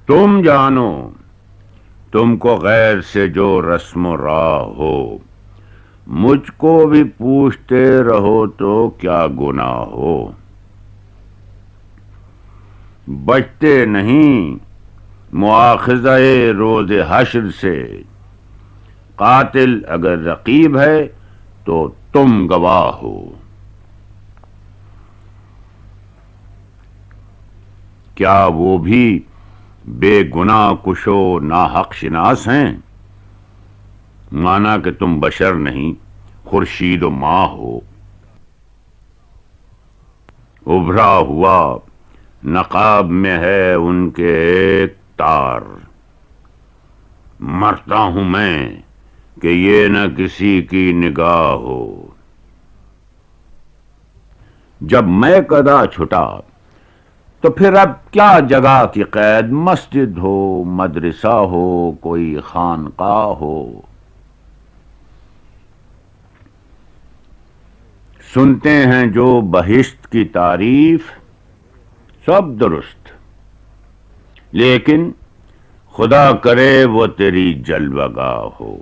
تم جانو تم کو غیر سے جو رسم و راہ ہو، مجھ کو بھی پوچھتے رہو تو کیا گناہ ہو۔ بچتے نہیں مواخذہ روز حشر سے، قاتل اگر رقیب ہے تو تم گواہ ہو۔ کیا وہ بھی بے گناہ کشو ناحق شناس ہیں؟ مانا کہ تم بشر نہیں خورشید و ماہ ہو۔ ابھرا ہوا نقاب میں ہے ان کے ایک تار، مرتا ہوں میں کہ یہ نہ کسی کی نگاہ ہو۔ جب میں قدا چھٹا تو پھر اب کیا جگہ کی قید، مسجد ہو، مدرسہ ہو، کوئی خانقاہ ہو۔ سنتے ہیں جو بہشت کی تعریف، سب درست، لیکن خدا کرے وہ تیری جلوہ گاہ ہو۔